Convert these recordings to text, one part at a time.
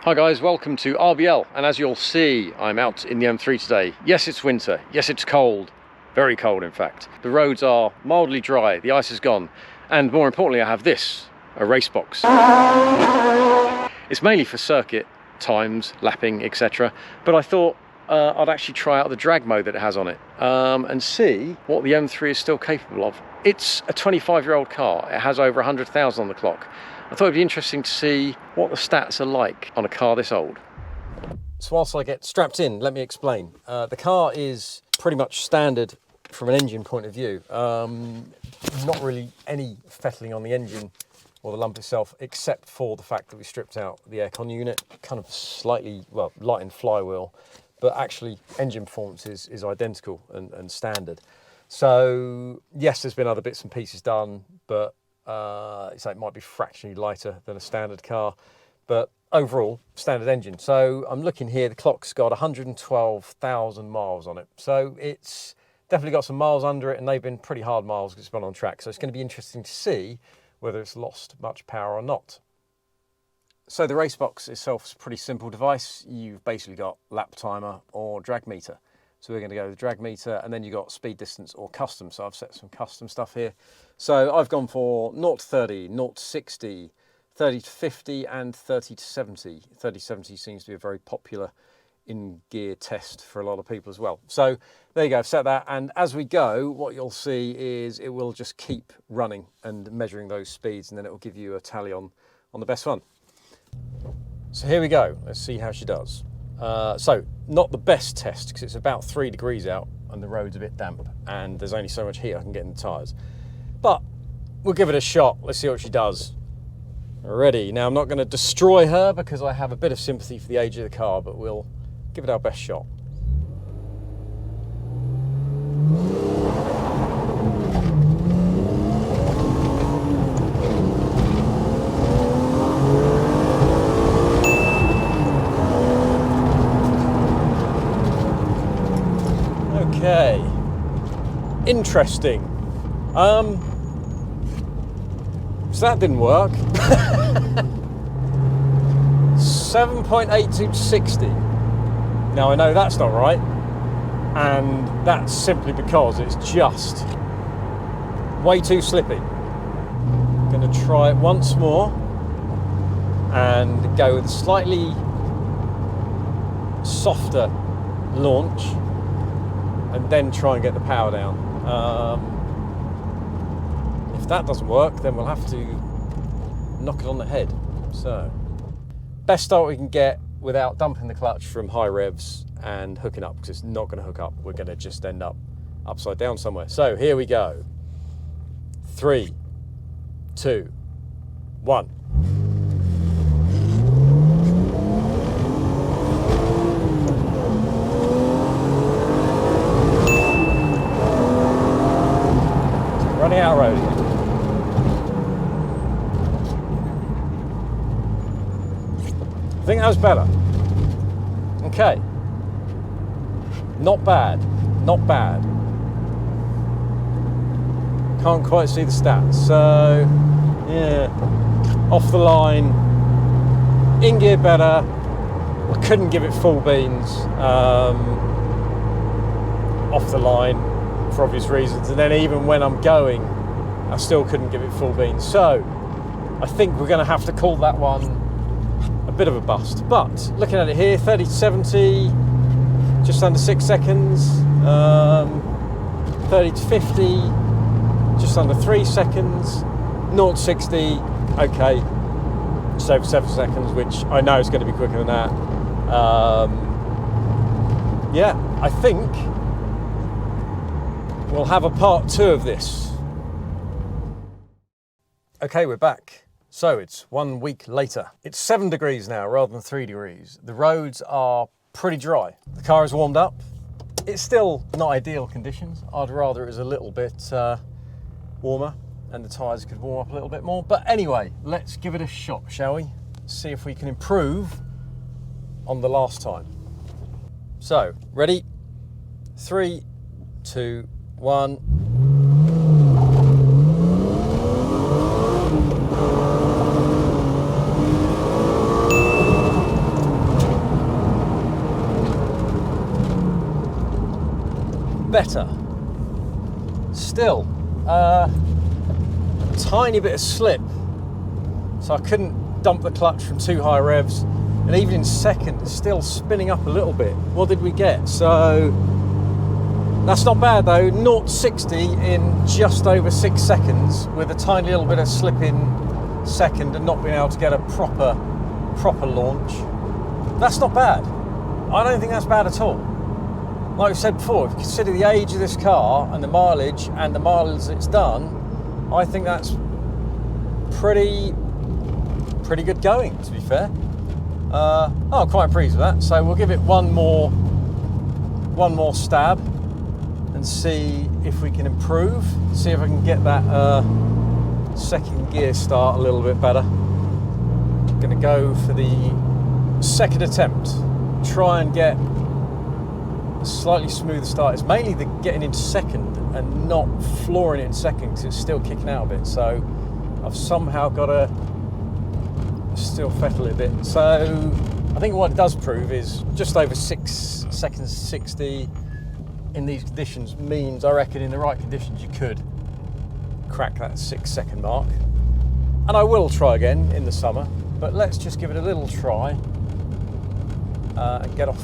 Hi guys, welcome to RBL, and as you'll see, I'm out in the M3 today. Yes, it's winter, yes, it's cold, very cold in fact. The roads are mildly dry, the ice is gone, and more importantly I have this, a Racebox. It's mainly for circuit times, lapping, etc. But I thought I'd actually try out the drag mode that it has on it and see what the M3 is still capable of. It's a 25-year-old car, it has over 100,000 on the clock. I thought it'd be interesting to see what the stats are like on a car this old. So whilst I get strapped in, let me explain. The car is pretty much standard from an engine point of view. Not really any fettling on the engine or the lump itself, except for the fact that we stripped out the aircon unit, kind of slightly, well, lightened flywheel, but actually engine performance is identical and standard. So yes, there's been other bits and pieces done, but so it might be fractionally lighter than a standard car, but overall standard engine. So I'm looking here, the clock's got 112,000 miles on it, so it's definitely got some miles under it, and they've been pretty hard miles because it's been on track. So it's going to be interesting to see whether it's lost much power or not. So the Racebox itself is a pretty simple device. You've basically got lap timer or drag meter. So we're going to go with the drag meter, and then you've got speed, distance or custom. So I've set some custom stuff here. So I've gone for 0 to 30, 0 to 60, 30 to 50 and 30 to 70. 30 to 70 seems to be a very popular in-gear test for a lot of people as well. So there you go, I've set that, and as we go, what you'll see is it will just keep running and measuring those speeds, and then it will give you a tally on the best one. So here we go, let's see how she does. So not the best test because it's about 3 degrees out and the road's a bit damp and there's only so much heat I can get in the tyres. But we'll give it a shot, let's see what she does. Ready. Now I'm not going to destroy her because I have a bit of sympathy for the age of the car, but we'll give it our best shot. Okay, interesting. So that didn't work. 7.82 to 60. Now I know that's not right, and that's simply because it's just way too slippy. I'm going to try it once more and go with a slightly softer launch, and then try and get the power down. If that doesn't work, then we'll have to knock it on the head. So, best start we can get without dumping the clutch from high revs and hooking up, because it's not going to hook up. We're going to just end up upside down somewhere. So here we go. 3, 2, 1. Running out road again. I think that was better. Okay. Not bad. Not bad. Can't quite see the stats. So, yeah. Off the line. In gear better. I couldn't give it full beans. Off the line, for obvious reasons, and then even when I'm going I still couldn't give it full beans, so I think we're going to have to call that one a bit of a bust. But looking at it here, 30 to 70, just under 6 seconds, 30 to 50, just under 3 seconds, 0 to 60, okay, just over 7 seconds, which I know is going to be quicker than that. Yeah, I think we'll have a part 2 of this. Okay, we're back. So it's 1 week later. It's 7 degrees now rather than 3 degrees. The roads are pretty dry. The car is warmed up. It's still not ideal conditions. I'd rather it was a little bit warmer and the tyres could warm up a little bit more. But anyway, let's give it a shot, shall we? See if we can improve on the last time. So, ready? 3, 2, 1. better. Still, a tiny bit of slip, so I couldn't dump the clutch from too high revs, and even in second, it's still spinning up a little bit. What did we get? So that's not bad though. 0 to 60 in just over 6 seconds with a tiny little bit of slip in second and not being able to get a proper launch. That's not bad. I don't think that's bad at all. Like I said before, if you consider the age of this car and the mileage and the miles it's done, I think that's pretty good going, to be fair. I'm quite pleased with that. So we'll give it one more stab and see if we can improve. See if I can get that second gear start a little bit better. I'm going to go for the second attempt. Try and get a slightly smoother start. It's mainly the getting into second and not flooring it in second because it's still kicking out a bit. So I've somehow got to still fettle it a bit. So I think what it does prove is just over 6 seconds 60 in these conditions means, I reckon, in the right conditions you could crack that 6 second mark. And I will try again in the summer, but let's just give it a little try and get off.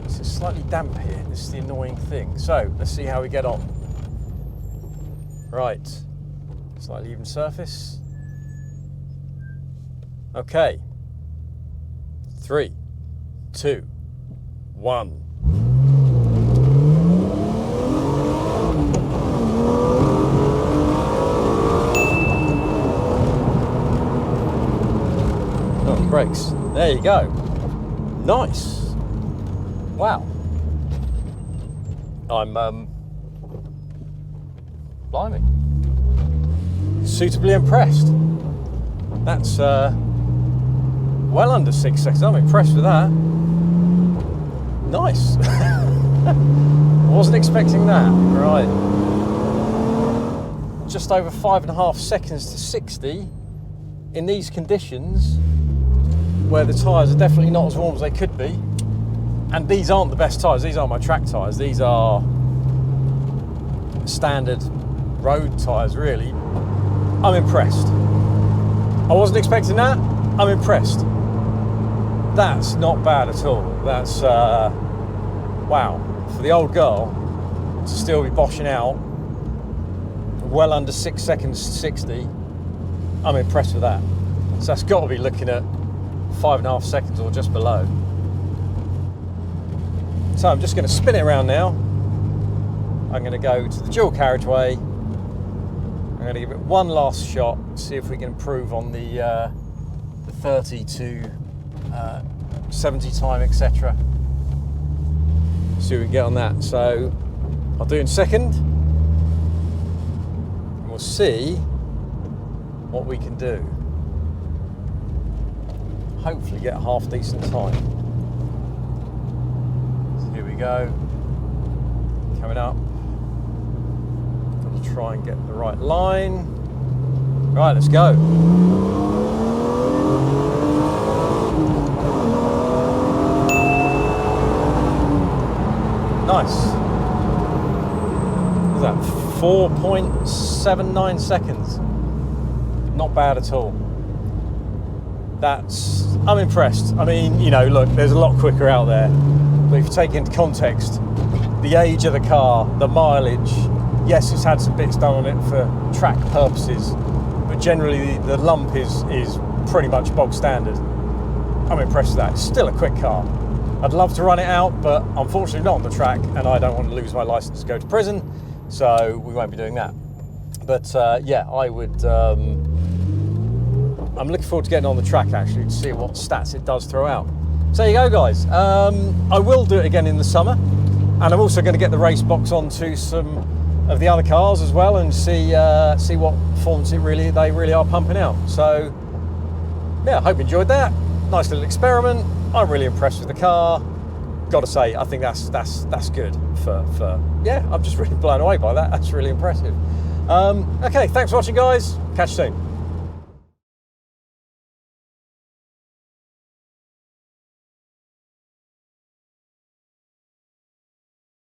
This is slightly damp here, this is the annoying thing. So let's see how we get on. Right, slightly even surface. Okay, 3, 2, 1. Oh, brakes. There you go. Nice. Wow. I'm blimey. Suitably impressed. That's well under 6 seconds. I'm impressed with that. Nice. Wasn't expecting that. Right. Just over 5.5 seconds to 60 in these conditions where the tyres are definitely not as warm as they could be. And these aren't the best tyres. These aren't my track tyres. These are standard road tyres, really. I'm impressed. I wasn't expecting that. I'm impressed. That's not bad at all. That's, wow. For the old girl to still be boshing out well under 6 seconds 60, I'm impressed with that. So that's got to be looking at 5.5 seconds or just below. So I'm just going to spin it around now. I'm going to go to the dual carriageway. I'm going to give it one last shot, see if we can improve on the 30 to 70 time, etc. See what we can get on that. So I'll do it in second, and we'll see what we can do. Hopefully get a half decent time. So here we go. Coming up. Got to try and get the right line. Right, let's go. Nice. What's that? 4.79 seconds. Not bad at all. I'm impressed. I mean, you know, look, there's a lot quicker out there. But if you take into context the age of the car, the mileage, yes, it's had some bits done on it for track purposes, but generally the lump is pretty much bog standard. I'm impressed with that. It's still a quick car. I'd love to run it out, but unfortunately not on the track, and I don't want to lose my license to go to prison, so we won't be doing that. But yeah, I would. I'm looking forward to getting on the track actually to see what stats it does throw out. So there you go, guys. I will do it again in the summer, and I'm also going to get the Racebox onto some of the other cars as well and see what performance they really are pumping out. So yeah, I hope you enjoyed that. Nice little experiment. I'm really impressed with the car. Got to say, I think that's good for yeah. I'm just really blown away by that. That's really impressive. Okay, thanks for watching, guys. Catch you soon.